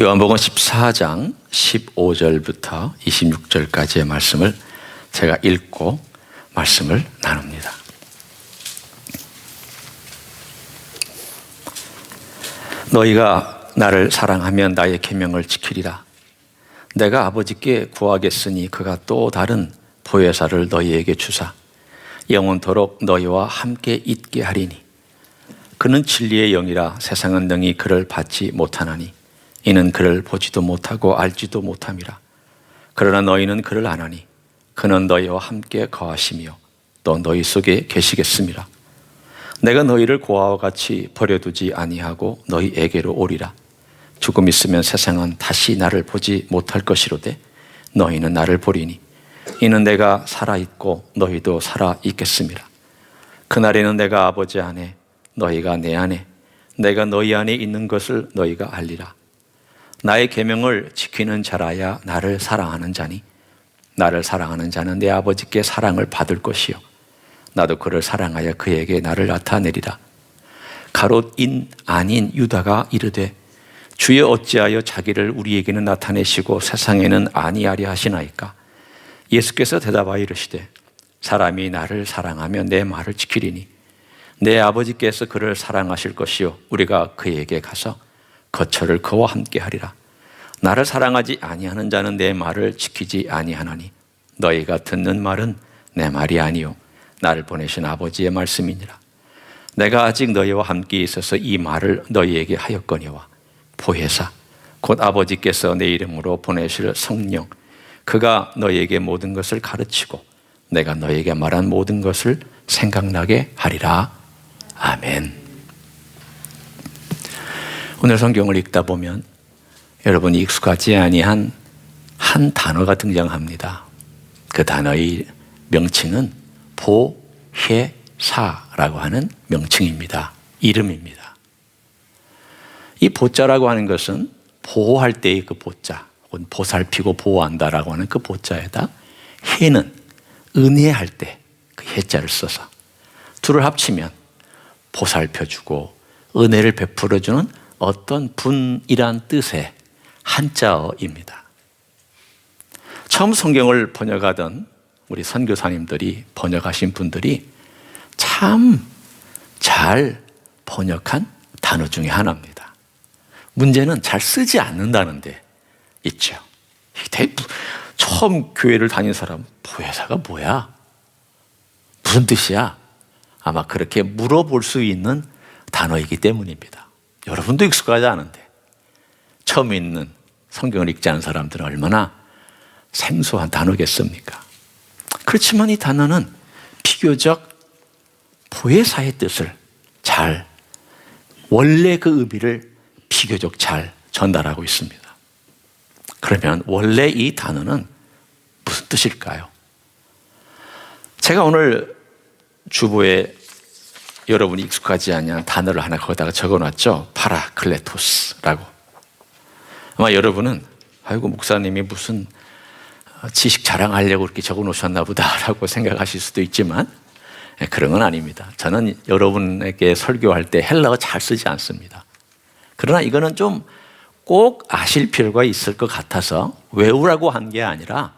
요한복음 14장 15절부터 26절까지의 말씀을 제가 읽고 말씀을 나눕니다. 너희가 나를 사랑하면 나의 계명을 지키리라. 내가 아버지께 구하겠으니 그가 또 다른 보혜사를 너희에게 주사 영원토록 너희와 함께 있게 하리니 그는 진리의 영이라 세상은 능히 그를 받지 못하나니 이는 그를 보지도 못하고 알지도 못함이라. 그러나 너희는 그를 아나니 그는 너희와 함께 거하시며 또 너희 속에 계시겠음이라. 내가 너희를 고아와 같이 버려두지 아니하고 너희에게로 오리라. 조금 있으면 세상은 다시 나를 보지 못할 것이로되 너희는 나를 보리니 이는 내가 살아있고 너희도 살아있겠음이라. 그날에는 내가 아버지 안에 너희가 내 안에 내가 너희 안에 있는 것을 너희가 알리라. 나의 계명을 지키는 자라야 나를 사랑하는 자니 나를 사랑하는 자는 내 아버지께 사랑을 받을 것이요 나도 그를 사랑하여 그에게 나를 나타내리라. 가롯인 아닌 유다가 이르되 주여 어찌하여 자기를 우리에게는 나타내시고 세상에는 아니하리 하시나이까. 예수께서 대답하여 이르시되 사람이 나를 사랑하면 내 말을 지키리니 내 아버지께서 그를 사랑하실 것이요 우리가 그에게 가서 거처를 그와 함께 하리라. 나를 사랑하지 아니하는 자는 내 말을 지키지 아니하나니 너희가 듣는 말은 내 말이 아니요 나를 보내신 아버지의 말씀이니라. 내가 아직 너희와 함께 있어서 이 말을 너희에게 하였거니와 보혜사 곧 아버지께서 내 이름으로 보내실 성령 그가 너희에게 모든 것을 가르치고 내가 너희에게 말한 모든 것을 생각나게 하리라. 아멘. 오늘 성경을 읽다 보면 여러분이 익숙하지 아니한 한 단어가 등장합니다. 그 단어의 명칭은 보혜사라고 하는 명칭입니다. 이름입니다. 이 보자라고 하는 것은 보호할 때의 그 보자, 혹은 보살피고 보호한다라고 하는 그 보자에다 해는 은혜할 때 그 해자를 써서 둘을 합치면 보살펴주고 은혜를 베풀어주는 어떤 분이란 뜻의 한자어입니다. 처음 성경을 번역하던 우리 선교사님들이 번역하신 분들이 참 잘 번역한 단어 중에 하나입니다. 문제는 잘 쓰지 않는다는 데 있죠. 처음 교회를 다닌 사람 보혜사가 뭐야? 무슨 뜻이야? 아마 그렇게 물어볼 수 있는 단어이기 때문입니다. 여러분도 익숙하지 않은데 처음 읽는 성경을 읽지 않은 사람들은 얼마나 생소한 단어겠습니까? 그렇지만 이 단어는 비교적 보혜사의 뜻을 잘, 원래 그 의미를 비교적 잘 전달하고 있습니다. 그러면 원래 이 단어는 무슨 뜻일까요? 제가 오늘 주보에 여러분이 익숙하지 않은 단어를 하나 거기다가 적어놨죠. 파라클레토스라고. 아마 여러분은 아이고 목사님이 무슨 지식 자랑하려고 이렇게 적어놓으셨나 보다라고 생각하실 수도 있지만 그런 건 아닙니다. 저는 여러분에게 설교할 때 헬라어 잘 쓰지 않습니다. 그러나 이거는 좀 꼭 아실 필요가 있을 것 같아서 외우라고 한 게 아니라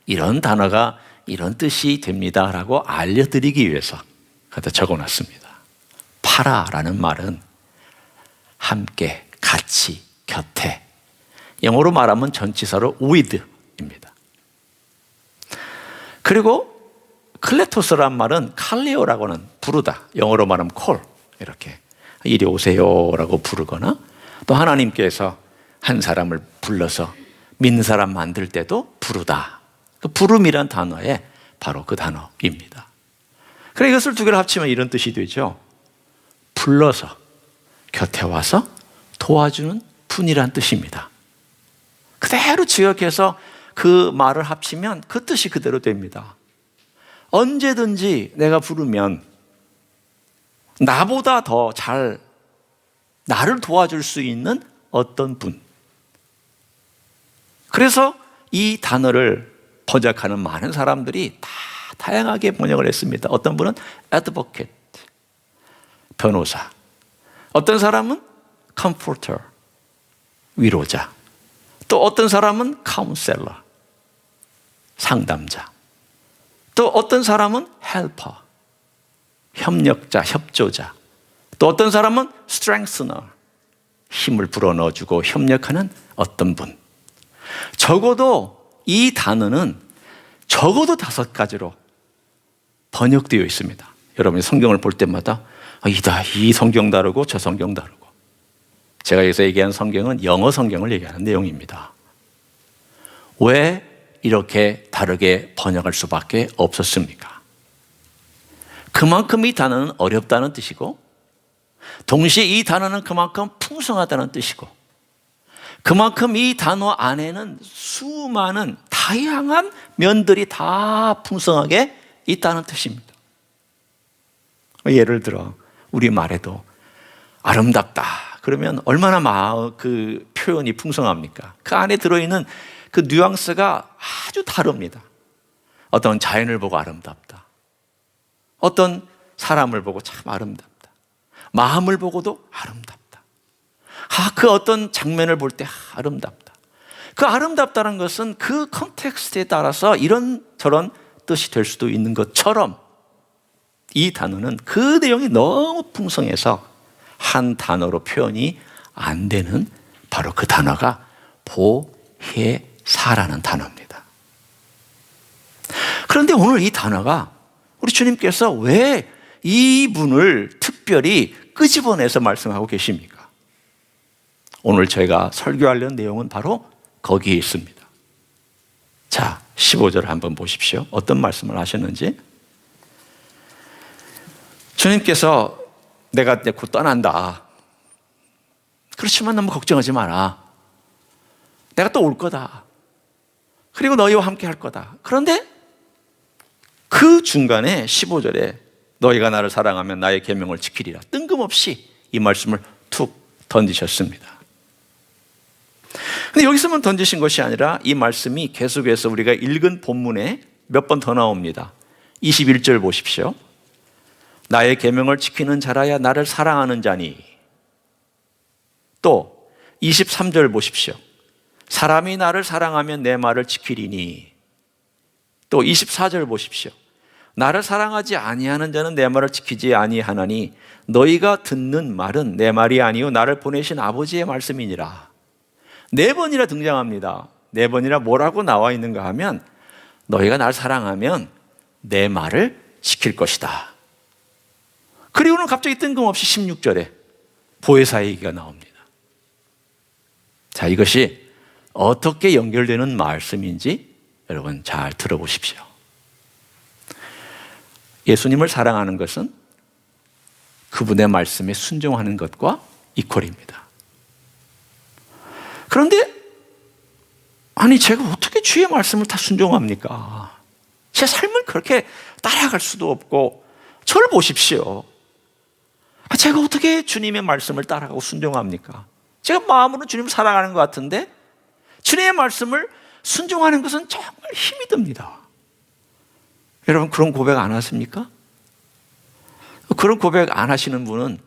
이런 단어가 이런 뜻이 됩니다라고 알려드리기 위해서 갖다 적어놨습니다. 파라라는 말은 함께, 같이, 곁에. 영어로 말하면 전치사로 with입니다. 그리고 클레토스란 말은 칼레오라고 하는 부르다. 영어로 말하면 call. 이렇게 이리 오세요라고 부르거나 또 하나님께서 한 사람을 불러서 믿는 사람 만들 때도 부르다. 그 부름이란 단어에 바로 그 단어입니다. 그래 이것을 두 개를 합치면 이런 뜻이 되죠. 불러서 곁에 와서 도와주는 분이란 뜻입니다. 그대로 지역해서 그 말을 합치면 그 뜻이 그대로 됩니다. 언제든지 내가 부르면 나보다 더 잘 나를 도와줄 수 있는 어떤 분. 그래서 이 단어를 번역하는 많은 사람들이 다 다양하게 번역을 했습니다. 어떤 분은 advocate, 변호사. 어떤 사람은 comforter, 위로자. 또 어떤 사람은 카운셀러, 상담자. 또 어떤 사람은 헬퍼, 협력자, 협조자. 또 어떤 사람은 스트렝스너, 힘을 불어넣어주고 협력하는 어떤 분. 적어도 이 단어는 적어도 5가지로 번역되어 있습니다. 여러분이 성경을 볼 때마다 이 성경 다르고 저 성경 다르고. 제가 여기서 얘기한 성경은 영어 성경을 얘기하는 내용입니다. 왜 이렇게 다르게 번역할 수밖에 없었습니까? 그만큼 이 단어는 어렵다는 뜻이고, 동시에 이 단어는 그만큼 풍성하다는 뜻이고, 그만큼 이 단어 안에는 수많은 다양한 면들이 다 풍성하게 있다는 뜻입니다. 예를 들어 우리 말에도 아름답다 그러면 얼마나 그 표현이 풍성합니까? 그 안에 들어있는 그 뉘앙스가 아주 다릅니다. 어떤 자연을 보고 아름답다, 어떤 사람을 보고 참 아름답다, 마음을 보고도 아름답다, 그 어떤 장면을 볼 때 아름답다. 그 아름답다는 것은 그 컨텍스트에 따라서 이런저런 뜻이 될 수도 있는 것처럼, 이 단어는 그 내용이 너무 풍성해서 한 단어로 표현이 안 되는 바로 그 단어가 보혜사라는 단어입니다. 그런데 오늘 이 단어가 우리 주님께서 왜 이분을 특별히 끄집어내서 말씀하고 계십니까? 오늘 저희가 설교하려는 내용은 바로 거기에 있습니다. 자, 15절을 한번 보십시오. 어떤 말씀을 하셨는지. 주님께서 내가 곧 떠난다. 그렇지만 너무 걱정하지 마라. 내가 또 올 거다. 그리고 너희와 함께 할 거다. 그런데 그 중간에 15절에 너희가 나를 사랑하면 나의 계명을 지키리라. 뜬금없이 이 말씀을 툭 던지셨습니다. 근데 여기서만 던지신 것이 아니라 이 말씀이 계속해서 우리가 읽은 본문에 몇 번 더 나옵니다. 21절 보십시오. 나의 계명을 지키는 자라야 나를 사랑하는 자니. 또 23절 보십시오. 사람이 나를 사랑하면 내 말을 지키리니. 또 24절 보십시오. 나를 사랑하지 아니하는 자는 내 말을 지키지 아니하나니 너희가 듣는 말은 내 말이 아니요 나를 보내신 아버지의 말씀이니라. 4번이나 등장합니다. 4번이나 뭐라고 나와 있는가 하면 너희가 나를 사랑하면 내 말을 지킬 것이다. 그리고는 갑자기 뜬금없이 16절에 보혜사 얘기가 나옵니다. 자, 이것이 어떻게 연결되는 말씀인지 여러분 잘 들어보십시오. 예수님을 사랑하는 것은 그분의 말씀에 순종하는 것과 이퀄입니다. 그런데 제가 어떻게 주의 말씀을 다 순종합니까? 제 삶을 그렇게 따라갈 수도 없고, 저를 보십시오. 제가 어떻게 주님의 말씀을 따라가고 순종합니까? 제가 마음으로 주님을 사랑하는 것 같은데 주님의 말씀을 순종하는 것은 정말 힘이 듭니다. 여러분 그런 고백 안 하십니까? 그런 고백 안 하시는 분은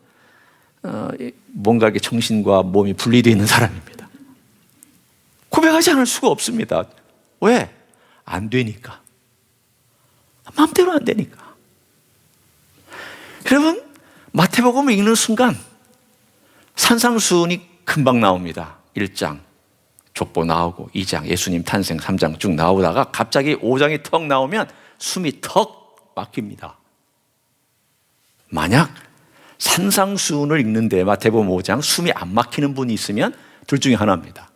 뭔가 이렇게 정신과 몸이 분리되어 있는 사람입니다. 고백하지 않을 수가 없습니다. 왜? 안 되니까. 마음대로 안 되니까. 여러분 마태복음을 읽는 순간 산상수훈이 금방 나옵니다. 1장 족보 나오고 2장 예수님 탄생 3장 쭉 나오다가 갑자기 5장이 턱 나오면 숨이 턱 막힙니다. 만약 산상수훈을 읽는데 마태복음 5장 숨이 안 막히는 분이 있으면 둘 중에 하나입니다.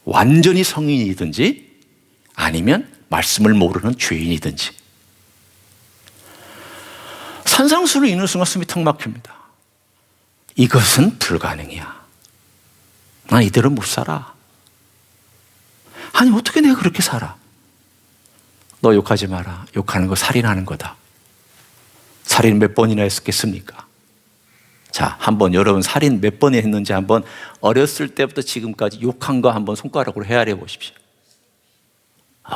완전히 성인이든지 아니면 말씀을 모르는 죄인이든지. 산상수훈을 읽는 순간 숨이 턱 막힙니다. 이것은 불가능이야. 난 이대로 못 살아. 어떻게 내가 그렇게 살아? 너 욕하지 마라. 욕하는 거 살인하는 거다. 살인 몇 번이나 했겠습니까? 자, 한번 여러분 살인 몇 번이나 했는지 한번 어렸을 때부터 지금까지 욕한 거 한번 손가락으로 헤아려 보십시오.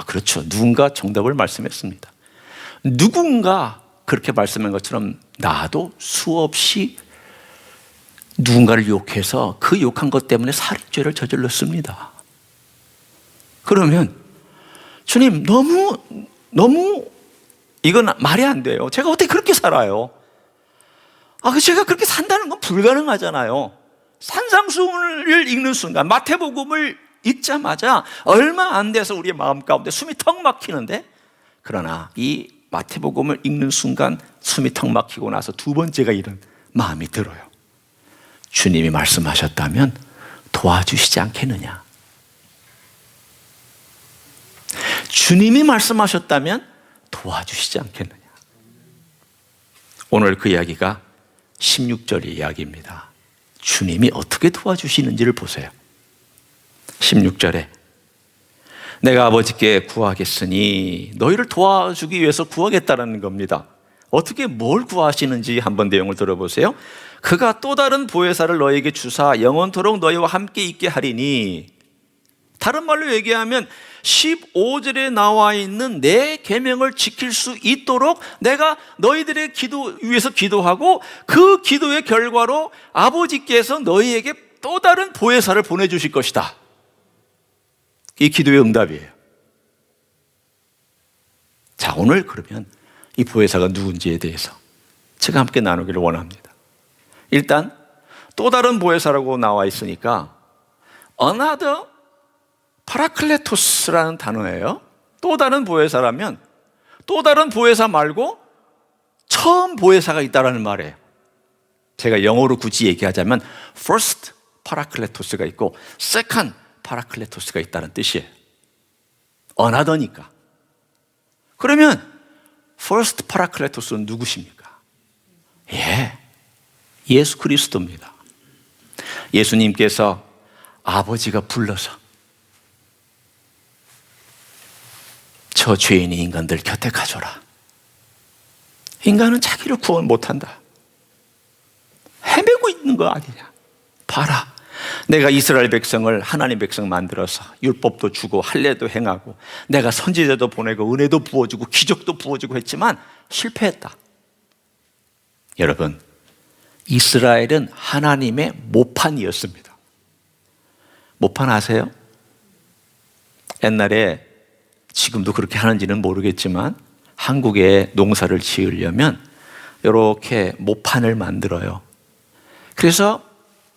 그렇죠. 누군가 정답을 말씀했습니다. 누군가 그렇게 말씀한 것처럼 나도 수없이 누군가를 욕해서 그 욕한 것 때문에 살인죄를 저질렀습니다. 그러면 주님, 너무 이건 말이 안 돼요. 제가 어떻게 그렇게 살아요? 제가 그렇게 산다는 건 불가능하잖아요. 산상수훈을 읽는 순간, 마태복음을 읽자마자 얼마 안 돼서 우리의 마음 가운데 숨이 턱 막히는데, 그러나 이 마태복음을 읽는 순간 숨이 턱 막히고 나서 두 번째가 이런 마음이 들어요. 주님이 말씀하셨다면 도와주시지 않겠느냐? 주님이 말씀하셨다면 도와주시지 않겠느냐? 오늘 그 이야기가 16절의 이야기입니다. 주님이 어떻게 도와주시는지를 보세요. 16절에 내가 아버지께 구하겠으니, 너희를 도와주기 위해서 구하겠다는 겁니다. 어떻게 뭘 구하시는지 한번 내용을 들어보세요. 그가 또 다른 보혜사를 너희에게 주사 영원토록 너희와 함께 있게 하리니, 다른 말로 얘기하면 15절에 나와 있는 내 계명을 지킬 수 있도록 내가 너희들의 위해서 기도하고, 그 기도의 결과로 아버지께서 너희에게 또 다른 보혜사를 보내주실 것이다. 이 기도의 응답이에요. 자, 오늘 그러면 이 보혜사가 누군지에 대해서 제가 함께 나누기를 원합니다. 일단 또 다른 보혜사라고 나와 있으니까 another 파라클레토스라는 단어예요. 또 다른 보혜사라면 또 다른 보혜사 말고 처음 보혜사가 있다라는 말이에요. 제가 영어로 굳이 얘기하자면 first 파라클레토스가 있고 second 파라클레토스가 있다는 뜻이에요. another니까. 그러면 first 파라클레토스는 누구십니까? 예수 그리스도입니다. 예수님께서 아버지가 불러서 저 죄인이 인간들 곁에 가줘라. 인간은 자기를 구원 못한다. 헤매고 있는 거 아니냐. 봐라, 내가 이스라엘 백성을 하나님 백성 만들어서 율법도 주고 할례도 행하고 내가 선지자도 보내고 은혜도 부어주고 기적도 부어주고 했지만 실패했다. 여러분, 이스라엘은 하나님의 모판이었습니다. 모판 아세요? 옛날에, 지금도 그렇게 하는지는 모르겠지만 한국에 농사를 지으려면 이렇게 모판을 만들어요. 그래서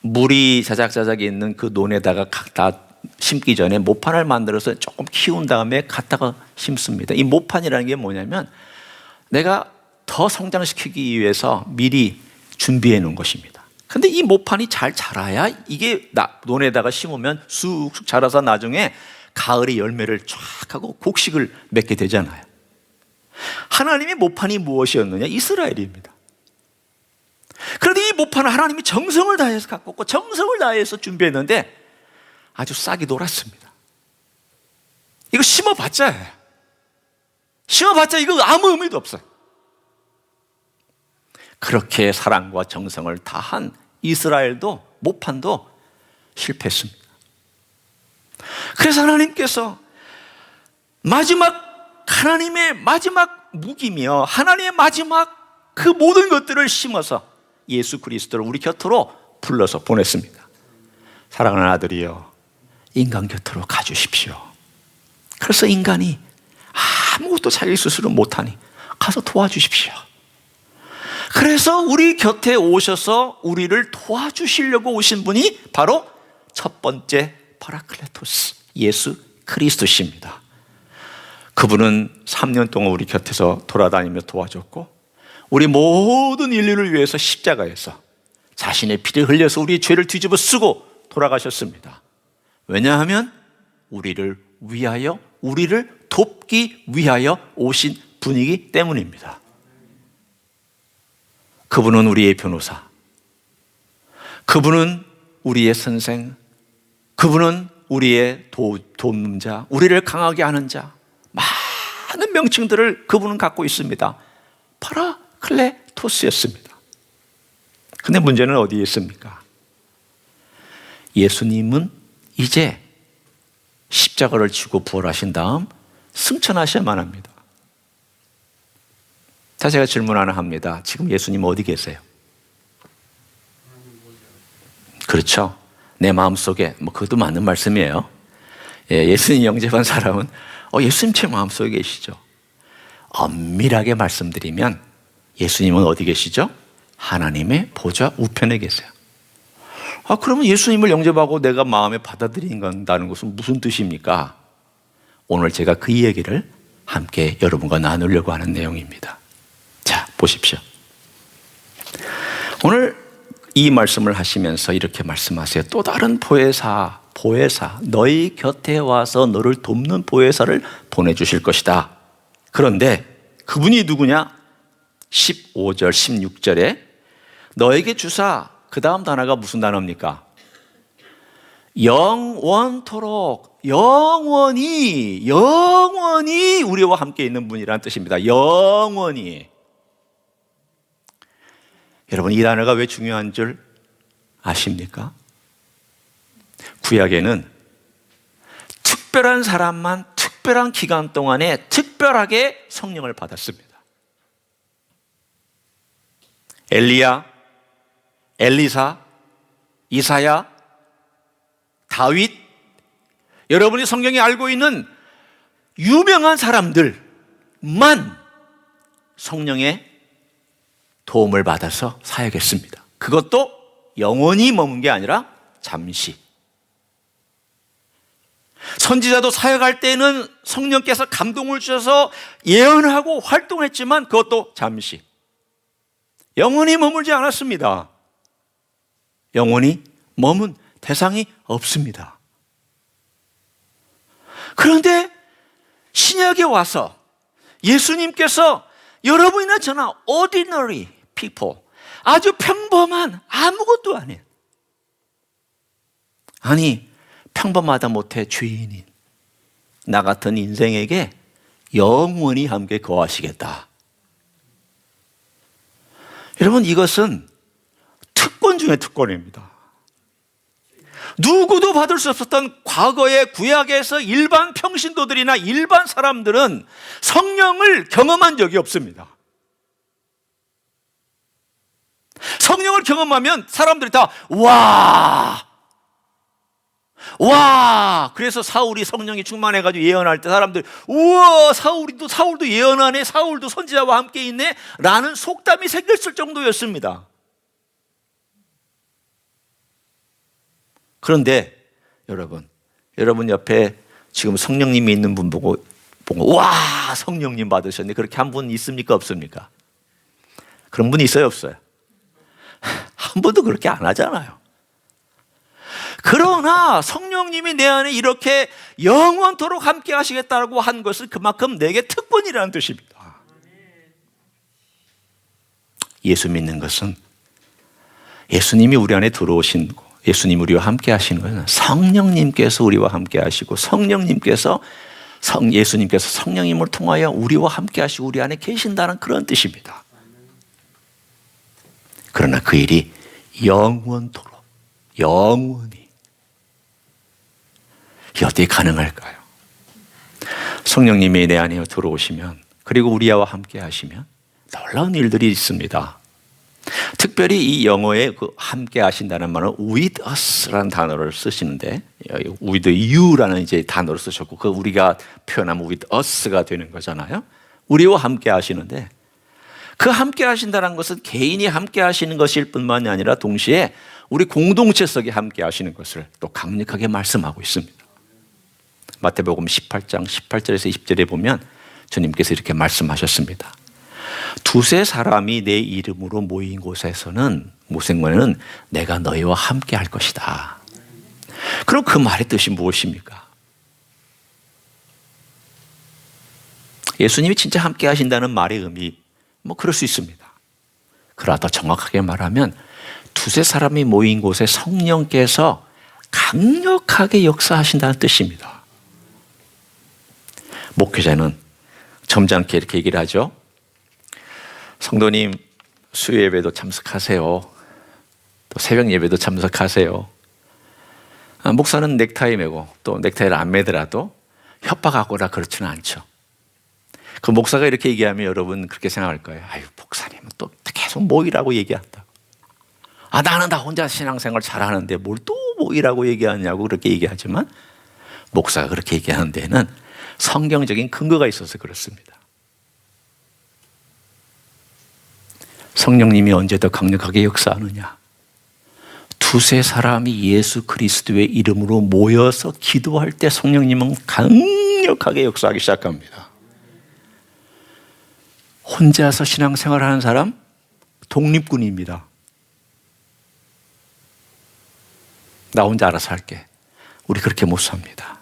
물이 자작자작 있는 그 논에다가 갖다 심기 전에 모판을 만들어서 조금 키운 다음에 갖다가 심습니다. 이 모판이라는 게 뭐냐면 내가 더 성장시키기 위해서 미리 준비해 놓은 것입니다. 근데 이 모판이 잘 자라야 이게 논에다가 심으면 쑥쑥 자라서 나중에 가을에 열매를 쫙 하고 곡식을 맺게 되잖아요. 하나님의 모판이 무엇이었느냐? 이스라엘입니다. 그런데 이 모판은 하나님이 정성을 다해서 갖고 왔고 정성을 다해서 준비했는데 아주 싹이 돌았습니다. 이거 심어봤자 이거 아무 의미도 없어요. 그렇게 사랑과 정성을 다한 이스라엘도, 모판도 실패했습니다. 그래서 하나님께서 하나님의 마지막 무기며 하나님의 마지막 그 모든 것들을 심어서 예수 그리스도를 우리 곁으로 불러서 보냈습니다. 사랑하는 아들이여, 인간 곁으로 가주십시오. 그래서 인간이 아무것도 자기 스스로 못하니 가서 도와주십시오. 그래서 우리 곁에 오셔서 우리를 도와주시려고 오신 분이 바로 첫 번째 파라클레토스, 예수 그리스도십니다. 그분은 3년 동안 우리 곁에서 돌아다니며 도와줬고 우리 모든 인류를 위해서 십자가에서 자신의 피를 흘려서 우리의 죄를 뒤집어 쓰고 돌아가셨습니다. 왜냐하면 우리를 위하여, 우리를 돕기 위하여 오신 분이기 때문입니다. 그분은 우리의 변호사, 그분은 우리의 선생, 그분은 우리의 돕는 자, 우리를 강하게 하는 자, 많은 명칭들을 그분은 갖고 있습니다. 파라클레토스였습니다. 근데 문제는 어디에 있습니까? 예수님은 이제 십자가를 지고 부활하신 다음 승천하셔야만 합니다. 자, 제가 질문 하나 합니다. 지금 예수님 어디 계세요? 그렇죠. 내 마음속에, 그것도 맞는 말씀이에요. 예수님 영접한 사람은 예수님 제 마음속에 계시죠. 엄밀하게 말씀드리면 예수님은 어디 계시죠? 하나님의 보좌 우편에 계세요. 그러면 예수님을 영접하고 내가 마음에 받아들인다는 것은 무슨 뜻입니까? 오늘 제가 그 얘기를 함께 여러분과 나누려고 하는 내용입니다. 자, 보십시오. 오늘 이 말씀을 하시면서 이렇게 말씀하세요. 또 다른 보혜사, 너희 곁에 와서 너를 돕는 보혜사를 보내주실 것이다. 그런데 그분이 누구냐? 15절, 16절에 너에게 주사, 그 다음 단어가 무슨 단어입니까? 영원토록, 영원히 우리와 함께 있는 분이라는 뜻입니다. 영원히. 여러분, 이 단어가 왜 중요한 줄 아십니까? 구약에는 특별한 사람만 특별한 기간 동안에 특별하게 성령을 받았습니다. 엘리야, 엘리사, 이사야, 다윗, 여러분이 성경에 알고 있는 유명한 사람들만 성령의 도움을 받아서 사역했습니다. 그것도 영원히 머문 게 아니라 잠시. 선지자도 사역할 때는 성령께서 감동을 주셔서 예언하고 활동했지만 그것도 잠시. 영원히 머물지 않았습니다. 영원히 머문 대상이 없습니다. 그런데 신약에 와서 예수님께서 여러분이나 저나 ordinary people, 아주 평범한 아무것도 아닌, 평범하다 못해 죄인인 나 같은 인생에게 영원히 함께 거하시겠다. 여러분, 이것은 특권 중에 특권입니다. 누구도 받을 수 없었던 과거의 구약에서 일반 평신도들이나 일반 사람들은 성령을 경험한 적이 없습니다. 성령을 경험하면 사람들이 다 와! 그래서 사울이 성령이 충만해가지고 예언할 때 사람들이 우와, 사울도 예언하네, 사울도 선지자와 함께 있네 라는 속담이 생겼을 정도였습니다. 그런데 여러분 옆에 지금 성령님이 있는 분 보고 와, 성령님 받으셨네, 그렇게 한 분 있습니까, 없습니까? 그런 분이 있어요, 없어요? 한 번도 그렇게 안 하잖아요. 그러나 성령님이 내 안에 이렇게 영원토록 함께 하시겠다고 한 것은 그만큼 내게 특권이라는 뜻입니다. 예수 믿는 것은 예수님이 우리 안에 들어오신 거, 예수님 우리와 함께 하시는 것은 성령님께서 우리와 함께 하시고 예수님께서 성령님을 통하여 우리와 함께 하시고 우리 안에 계신다는 그런 뜻입니다. 그러나 그 일이 영원토록, 영원히. 이게 어떻게 가능할까요? 성령님이 내 안에 들어오시면, 그리고 우리와 함께 하시면 놀라운 일들이 있습니다. 특별히 이 영어에 함께 하신다는 말은 with us라는 단어를 쓰시는데, with you라는 이제 단어를 쓰셨고, 그 우리가 표현하면 with us가 되는 거잖아요. 우리와 함께 하시는데, 그 함께 하신다는 것은 개인이 함께 하시는 것일 뿐만이 아니라 동시에 우리 공동체 속에 함께 하시는 것을 또 강력하게 말씀하고 있습니다. 마태복음 18장 18절에서 20절에 보면 주님께서 이렇게 말씀하셨습니다. 두세 사람이 내 이름으로 모인 곳에서는 내가 너희와 함께 할 것이다. 그럼 그 말의 뜻이 무엇입니까? 예수님이 진짜 함께 하신다는 말의 의미, 그럴 수 있습니다. 그러나 더 정확하게 말하면 두세 사람이 모인 곳에 성령께서 강력하게 역사하신다는 뜻입니다. 목회자는 점잖게 이렇게 얘기를 하죠. 성도님, 수요 예배도 참석하세요. 또 새벽 예배도 참석하세요. 목사는 넥타이 매고 또 넥타이를 안 매더라도 협박하거나 그렇지는 않죠. 그 목사가 이렇게 얘기하면 여러분 그렇게 생각할 거예요. 아유, 목사님은 또 계속 모이라고 얘기한다. 나는 다 혼자 신앙생활 잘하는데 뭘 또 뭐이라고 얘기하냐고 그렇게 얘기하지만 목사가 그렇게 얘기하는 데는 성경적인 근거가 있어서 그렇습니다. 성령님이 언제 더 강력하게 역사하느냐? 두세 사람이 예수 그리스도의 이름으로 모여서 기도할 때 성령님은 강력하게 역사하기 시작합니다. 혼자서 신앙생활하는 사람 독립군입니다. 나 혼자 알아서 할게. 우리 그렇게 못 삽니다.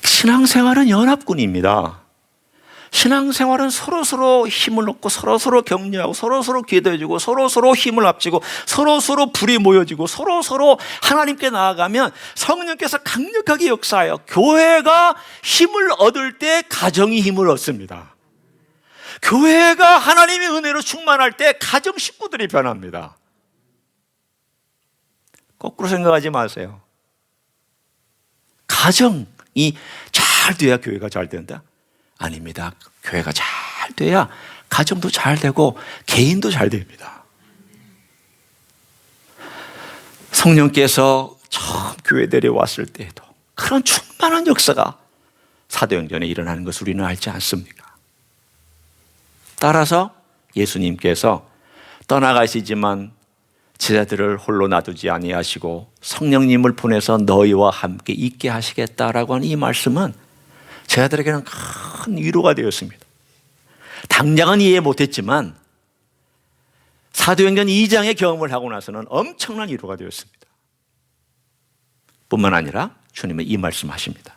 신앙생활은 연합군입니다. 신앙생활은 서로서로 힘을 얻고 서로서로 격려하고 서로서로 기도해주고 서로서로 힘을 합치고 서로서로 불이 모여지고 서로서로 하나님께 나아가면 성령께서 강력하게 역사하여 교회가 힘을 얻을 때 가정이 힘을 얻습니다. 교회가 하나님의 은혜로 충만할 때 가정 식구들이 변합니다. 거꾸로 생각하지 마세요. 가정이 잘 돼야 교회가 잘 된다? 아닙니다. 교회가 잘 돼야 가정도 잘 되고 개인도 잘 됩니다. 성령께서 처음 교회 데려왔을 때에도 그런 충만한 역사가 사도행전에 일어나는 것을 우리는 알지 않습니까? 따라서 예수님께서 떠나가시지만 제자들을 홀로 놔두지 아니하시고 성령님을 보내서 너희와 함께 있게 하시겠다라고 하는 이 말씀은 제자들에게는 큰 위로가 되었습니다. 당장은 이해 못했지만 사도행전 2장의 경험을 하고 나서는 엄청난 위로가 되었습니다. 뿐만 아니라 주님은 이 말씀하십니다.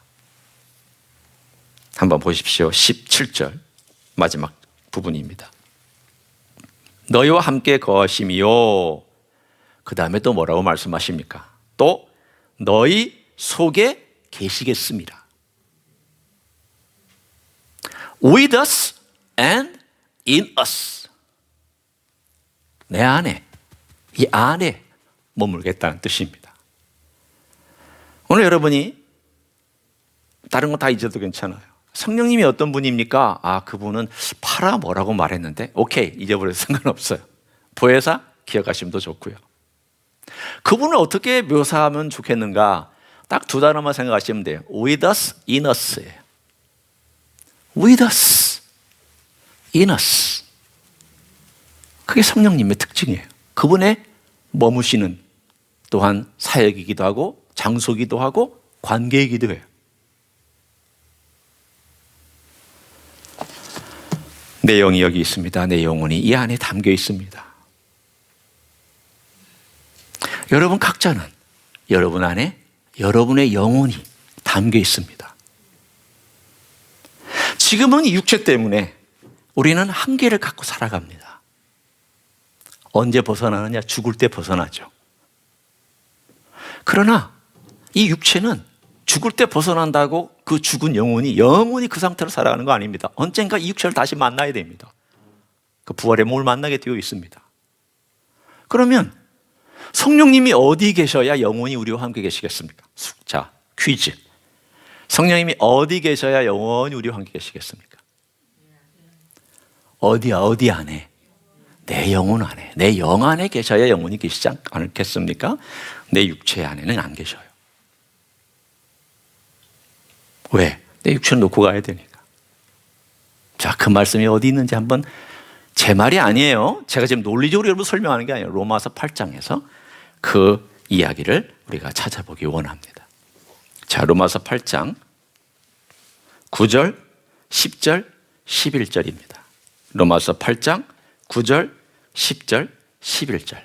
한번 보십시오. 17절 마지막 부분입니다. 너희와 함께 거하심이요. 그 다음에 또 뭐라고 말씀하십니까? 또 너희 속에 계시겠습니다. With us and in us. 내 안에, 이 안에 머물겠다는 뜻입니다. 오늘 여러분이 다른 거 다 잊어도 괜찮아요. 성령님이 어떤 분입니까? 그분은 파라 뭐라고 말했는데 오케이, 잊어버려도 상관없어요. 보혜사 기억하시면 더 좋고요. 그분을 어떻게 묘사하면 좋겠는가? 딱 두 단어만 생각하시면 돼요. With us, in us예요. With us, in us. 그게 성령님의 특징이에요. 그분의 머무시는 또한 사역이기도 하고 장소이기도 하고 관계이기도 해요. 내 영이 여기 있습니다. 내 영혼이 이 안에 담겨 있습니다. 여러분 각자는 여러분 안에 여러분의 영혼이 담겨 있습니다. 지금은 이 육체 때문에 우리는 한계를 갖고 살아갑니다. 언제 벗어나느냐? 죽을 때 벗어나죠. 그러나 이 육체는 죽을 때 벗어난다고 그 죽은 영혼이 그 상태로 살아가는 거 아닙니다. 언젠가 이 육체를 다시 만나야 됩니다. 그 부활의 몸을 만나게 되어 있습니다. 그러면 성령님이 어디 계셔야 영혼이 우리와 함께 계시겠습니까? 자, 퀴즈. 성령님이 어디 계셔야 영원히 우리와 함께 계시겠습니까? 어디야? 어디 안에? 내 영혼 안에, 내 영 안에 계셔야 영혼이 계시지 않겠습니까? 내 육체 안에는 안 계셔요. 왜? 내 육체를 놓고 가야 되니까. 자, 그 말씀이 어디 있는지 한번, 제 말이 아니에요. 제가 지금 논리적으로 여러분 설명하는 게 아니에요. 로마서 8장에서 그 이야기를 우리가 찾아보기 원합니다. 자, 로마서 8장 9절, 10절, 11절입니다. 로마서 8장 9절, 10절, 11절.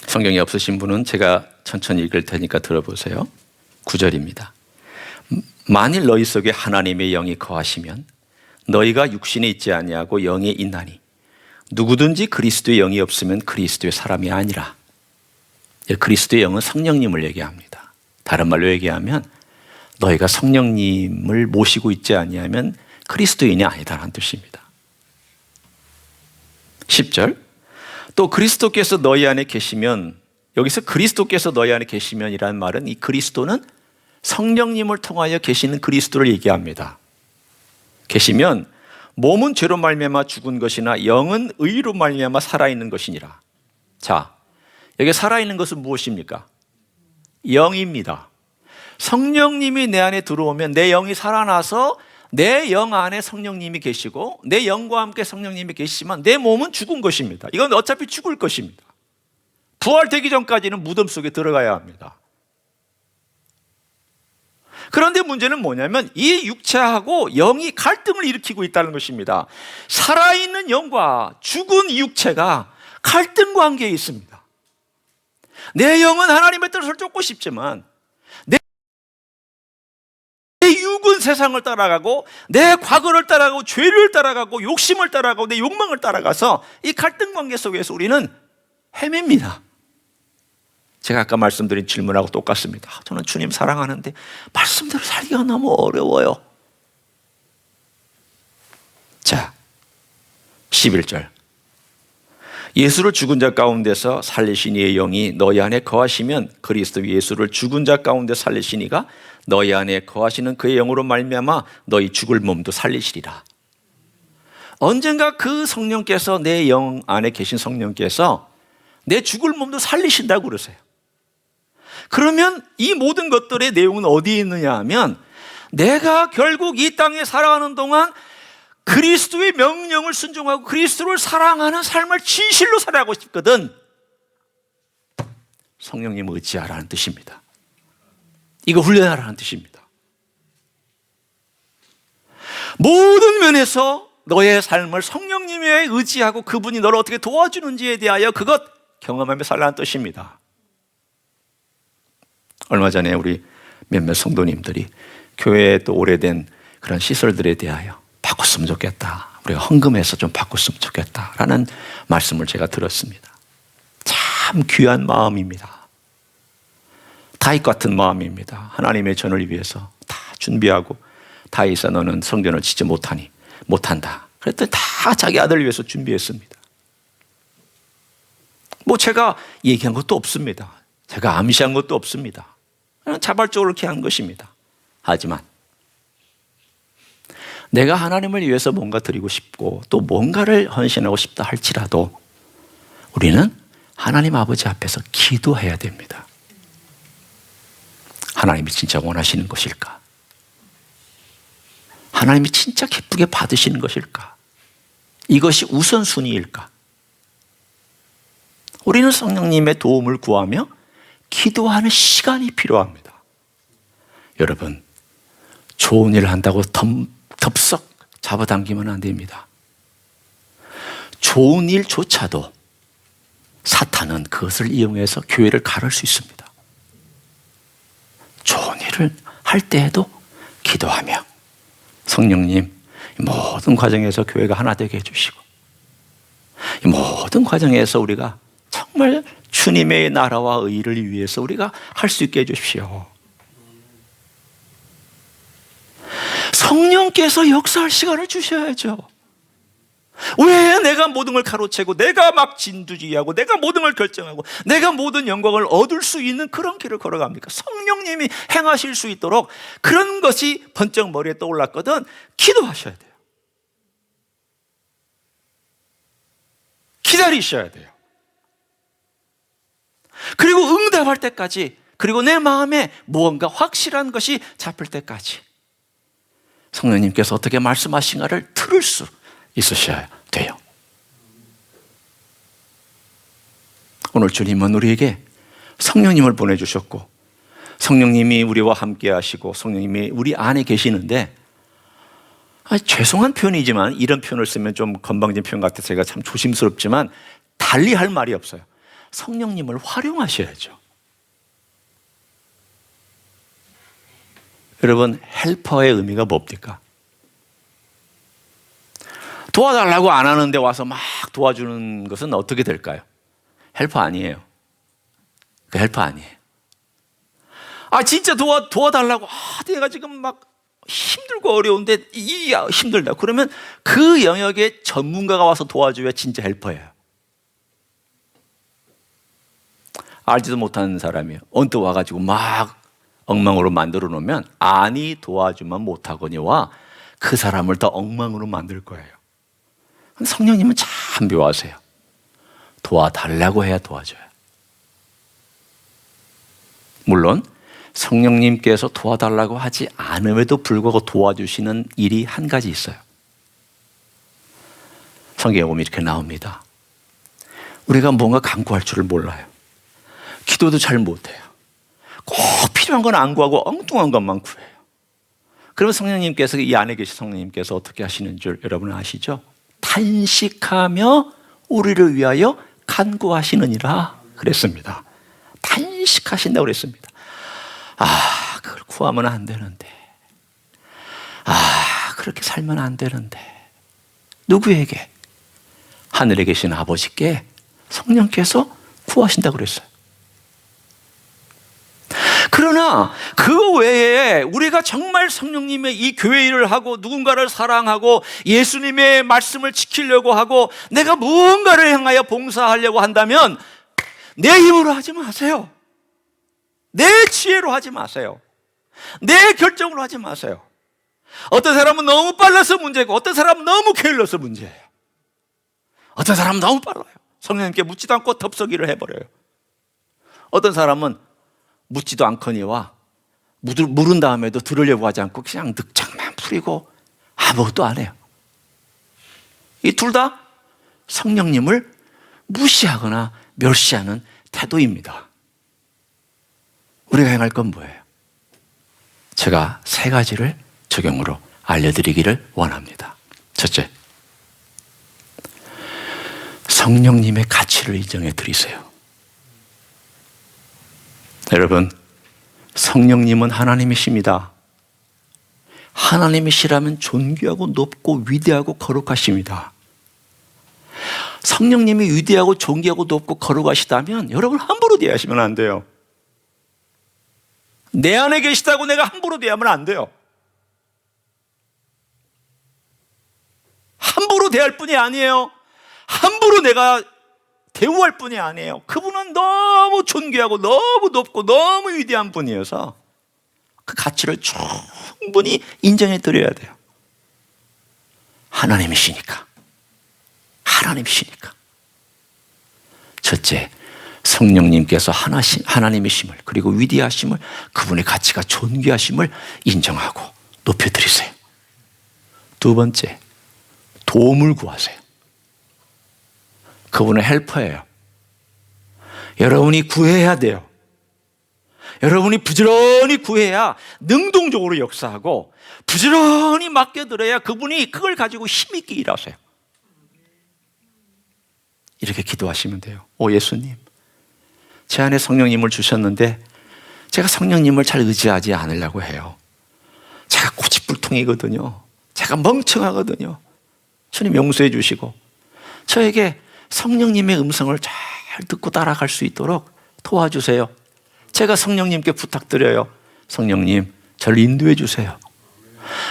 성경이 없으신 분은 제가 천천히 읽을 테니까 들어보세요. 9절입니다. 만일 너희 속에 하나님의 영이 거하시면 너희가 육신에 있지 아니하고 영에 있나니 누구든지 그리스도의 영이 없으면 그리스도의 사람이 아니라. 그리스도의 영은 성령님을 얘기합니다. 다른 말로 얘기하면 너희가 성령님을 모시고 있지 아니하면 그리스도인이 아니다라는 뜻입니다. 10절. 또 그리스도께서 너희 안에 계시면, 여기서 그리스도께서 너희 안에 계시면이라는 말은 이 그리스도는 성령님을 통하여 계시는 그리스도를 얘기합니다. 계시면 몸은 죄로 말미암아 죽은 것이나 영은 의로 말미암아 살아있는 것이니라. 자, 여기 살아있는 것은 무엇입니까? 영입니다. 성령님이 내 안에 들어오면 내 영이 살아나서 내 영 안에 성령님이 계시고 내 영과 함께 성령님이 계시지만 내 몸은 죽은 것입니다. 이건 어차피 죽을 것입니다. 부활되기 전까지는 무덤 속에 들어가야 합니다. 그런데 문제는 뭐냐면 이 육체하고 영이 갈등을 일으키고 있다는 것입니다. 살아있는 영과 죽은 육체가 갈등 관계에 있습니다. 내 영은 하나님의 뜻을 쫓고 싶지만 내 육은 세상을 따라가고 내 과거를 따라가고 죄를 따라가고 욕심을 따라가고 내 욕망을 따라가서 이 갈등 관계 속에서 우리는 헤맵니다. 제가 아까 말씀드린 질문하고 똑같습니다. 저는 주님 사랑하는데 말씀대로 살기가 너무 어려워요. 자, 11절. 예수를 죽은 자 가운데서 살리신 이의 영이 너희 안에 거하시면 그리스도 예수를 죽은 자 가운데 살리신 이가 너희 안에 거하시는 그의 영으로 말미암아 너희 죽을 몸도 살리시리라. 언젠가 그 성령께서 내 영 안에 계신 성령께서 내 죽을 몸도 살리신다고 그러세요. 그러면 이 모든 것들의 내용은 어디에 있느냐 하면 내가 결국 이 땅에 살아가는 동안 그리스도의 명령을 순종하고 그리스도를 사랑하는 삶을 진실로 살아가고 싶거든. 성령님 의지하라는 뜻입니다. 이거 훈련하라는 뜻입니다. 모든 면에서 너의 삶을 성령님에 의지하고 그분이 너를 어떻게 도와주는지에 대하여 그것 경험하며 살라는 뜻입니다. 얼마 전에 우리 몇몇 성도님들이 교회에 또 오래된 그런 시설들에 대하여 바꿨으면 좋겠다, 우리가 헌금해서 좀 바꿨으면 좋겠다라는 말씀을 제가 들었습니다. 참 귀한 마음입니다. 다윗 같은 마음입니다. 하나님의 전을 위해서 다 준비하고 다윗아 너는 성전을 짓지 못한다. 그랬더니 다 자기 아들을 위해서 준비했습니다. 뭐 제가 얘기한 것도 없습니다. 제가 암시한 것도 없습니다. 그냥 자발적으로 이렇게 한 것입니다. 하지만 내가 하나님을 위해서 뭔가 드리고 싶고 또 뭔가를 헌신하고 싶다 할지라도 우리는 하나님 아버지 앞에서 기도해야 됩니다. 하나님이 진짜 원하시는 것일까? 하나님이 진짜 기쁘게 받으시는 것일까? 이것이 우선순위일까? 우리는 성령님의 도움을 구하며 기도하는 시간이 필요합니다. 여러분, 좋은 일을 한다고 덥석 잡아당기면 안 됩니다. 좋은 일조차도 사탄은 그것을 이용해서 교회를 가를 수 있습니다. 좋은 일을 할 때에도 기도하며 성령님, 모든 과정에서 교회가 하나 되게 해주시고 이 모든 과정에서 우리가 정말 주님의 나라와 의를 위해서 우리가 할 수 있게 해주십시오. 성령께서 역사할 시간을 주셔야죠. 왜 내가 모든 걸 가로채고 내가 막 진두지휘하고 내가 모든 걸 결정하고 내가 모든 영광을 얻을 수 있는 그런 길을 걸어갑니까? 성령님이 행하실 수 있도록 그런 것이 번쩍 머리에 떠올랐거든. 기도하셔야 돼요. 기다리셔야 돼요. 그리고 응답할 때까지, 그리고 내 마음에 무언가 확실한 것이 잡힐 때까지 성령님께서 어떻게 말씀하신가를 들을 수 있으셔야 돼요. 오늘 주님은 우리에게 성령님을 보내주셨고 성령님이 우리와 함께 하시고 성령님이 우리 안에 계시는데, 죄송한 표현이지만 이런 표현을 쓰면 좀 건방진 표현 같아서 제가 참 조심스럽지만 달리 할 말이 없어요. 성령님을 활용하셔야죠. 여러분, 헬퍼의 의미가 뭡니까? 도와달라고 안 하는데 와서 막 도와주는 것은 어떻게 될까요? 헬퍼 아니에요. 그 헬퍼 아니에요. 진짜 도와달라고, 내가 지금 막 힘들고 어려운데 힘들다. 그러면 그 영역에 전문가가 와서 도와줘야 진짜 헬퍼예요. 알지도 못하는 사람이 언뜻 와가지고 막 엉망으로 만들어 놓으면 아니 도와주면 못하거니와 그 사람을 더 엉망으로 만들 거예요. 근데 성령님은 참 묘하세요. 도와달라고 해야 도와줘요. 물론 성령님께서 도와달라고 하지 않음에도 불구하고 도와주시는 일이 한 가지 있어요. 성경에 보면 이렇게 나옵니다. 우리가 뭔가 간구할 줄을 몰라요. 기도도 잘 못해요. 꼭 필요한 건 안 구하고 엉뚱한 것만 구해요. 그러면 성령님께서, 이 안에 계신 성령님께서 어떻게 하시는 줄 여러분 아시죠? 탄식하며 우리를 위하여 간구하시느니라 그랬습니다. 탄식하신다고 그랬습니다. 그걸 구하면 안 되는데, 그렇게 살면 안 되는데. 누구에게? 하늘에 계신 아버지께 성령께서 구하신다고 그랬어요. 그러나 그 외에 우리가 정말 성령님의 이 교회 일을 하고 누군가를 사랑하고 예수님의 말씀을 지키려고 하고 내가 무언가를 향하여 봉사하려고 한다면 내 힘으로 하지 마세요. 내 지혜로 하지 마세요. 내 결정으로 하지 마세요. 어떤 사람은 너무 빨라서 문제고 어떤 사람은 너무 게을러서 문제예요. 어떤 사람은 너무 빨라요. 성령님께 묻지도 않고 덥석이를 해버려요. 어떤 사람은 묻지도 않거니와 물은 다음에도 들으려고 하지 않고 그냥 늑장만 부리고 아무것도 안 해요. 이 둘 다 성령님을 무시하거나 멸시하는 태도입니다. 우리가 행할 건 뭐예요? 제가 3가지를 적용으로 알려드리기를 원합니다. 첫째, 성령님의 가치를 인정해 드리세요. 여러분, 성령님은 하나님이십니다. 하나님이시라면 존귀하고 높고 위대하고 거룩하십니다. 성령님이 위대하고 존귀하고 높고 거룩하시다면 여러분 함부로 대하시면 안 돼요. 내 안에 계시다고 내가 함부로 대하면 안 돼요. 함부로 대할 뿐이 아니에요. 함부로 내가 대우할 뿐이 아니에요. 그분은 너무 존귀하고 너무 높고 너무 위대한 분이어서 그 가치를 충분히 인정해 드려야 돼요. 하나님이시니까. 하나님이시니까. 첫째, 성령님께서 하나님이심을, 그리고 위대하심을, 그분의 가치가 존귀하심을 인정하고 높여드리세요. 두 번째, 도움을 구하세요. 그분은 헬퍼예요. 여러분이 구해야 돼요. 여러분이 부지런히 구해야 능동적으로 역사하고 부지런히 맡겨드려야 그분이 그걸 가지고 힘있게 일하세요. 이렇게 기도하시면 돼요. 오 예수님, 제 안에 성령님을 주셨는데 제가 성령님을 잘 의지하지 않으려고 해요. 제가 고집불통이거든요. 제가 멍청하거든요. 주님 용서해 주시고 저에게 성령님의 음성을 잘 듣고 따라갈 수 있도록 도와주세요. 제가 성령님께 부탁드려요. 성령님, 저를 인도해 주세요.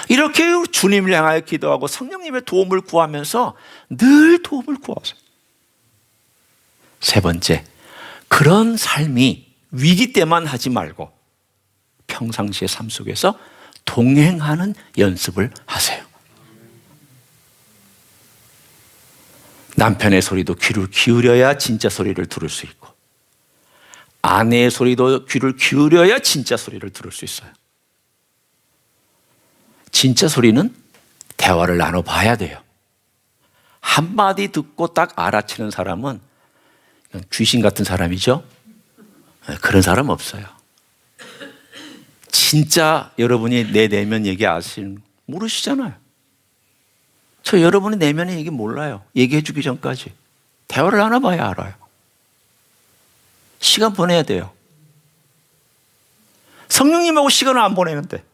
이렇게 주님을 향하여 기도하고 성령님의 도움을 구하면서 늘 도움을 구하세요. 세 번째, 그런 삶이 위기 때만 하지 말고 평상시의 삶 속에서 동행하는 연습을 하세요. 남편의 소리도 귀를 기울여야 진짜 소리를 들을 수 있고 아내의 소리도 귀를 기울여야 진짜 소리를 들을 수 있어요. 진짜 소리는 대화를 나눠봐야 돼요. 한마디 듣고 딱 알아채는 사람은 귀신 같은 사람이죠. 그런 사람 없어요. 진짜 여러분이 내 내면 얘기 모르시잖아요. 저 여러분의 내면의 얘기 몰라요. 얘기해 주기 전까지. 대화를 나눠봐야 알아요. 시간 보내야 돼요. 성령님하고 시간을 안 보내는데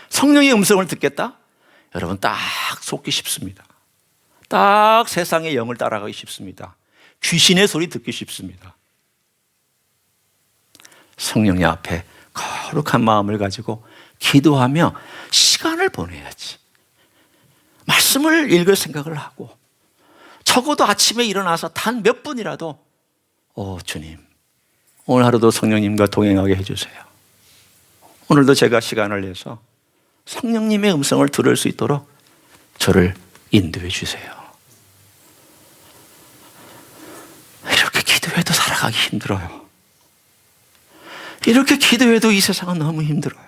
성령의 음성을 듣겠다? 여러분 딱 속기 쉽습니다. 딱 세상의 영을 따라가기 쉽습니다. 귀신의 소리 듣기 쉽습니다. 성령님 앞에 거룩한 마음을 가지고 기도하며 시간을 보내야지. 말씀을 읽을 생각을 하고 적어도 아침에 일어나서 단 몇 분이라도 주님, 오늘 하루도 성령님과 동행하게 해주세요. 오늘도 제가 시간을 내서 성령님의 음성을 들을 수 있도록 저를 인도해 주세요. 이렇게 기도해도 살아가기 힘들어요. 이렇게 기도해도 이 세상은 너무 힘들어요.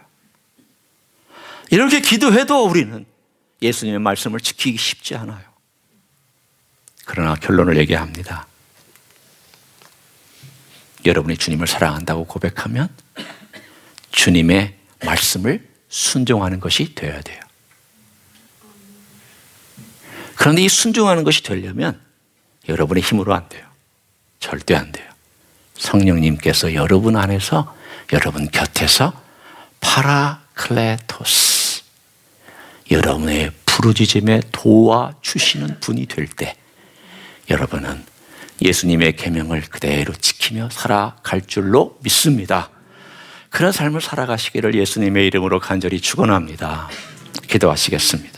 이렇게 기도해도 우리는 예수님의 말씀을 지키기 쉽지 않아요. 그러나 결론을 얘기합니다. 여러분이 주님을 사랑한다고 고백하면 주님의 말씀을 순종하는 것이 되어야 돼요. 그런데 이 순종하는 것이 되려면 여러분의 힘으로 안 돼요. 절대 안 돼요. 성령님께서 여러분 안에서, 여러분 곁에서 파라클레토스, 여러분의 부르짖음에 도와주시는 분이 될 때 여러분은 예수님의 계명을 그대로 지키며 살아갈 줄로 믿습니다. 그런 삶을 살아가시기를 예수님의 이름으로 간절히 축원합니다. 기도하시겠습니다.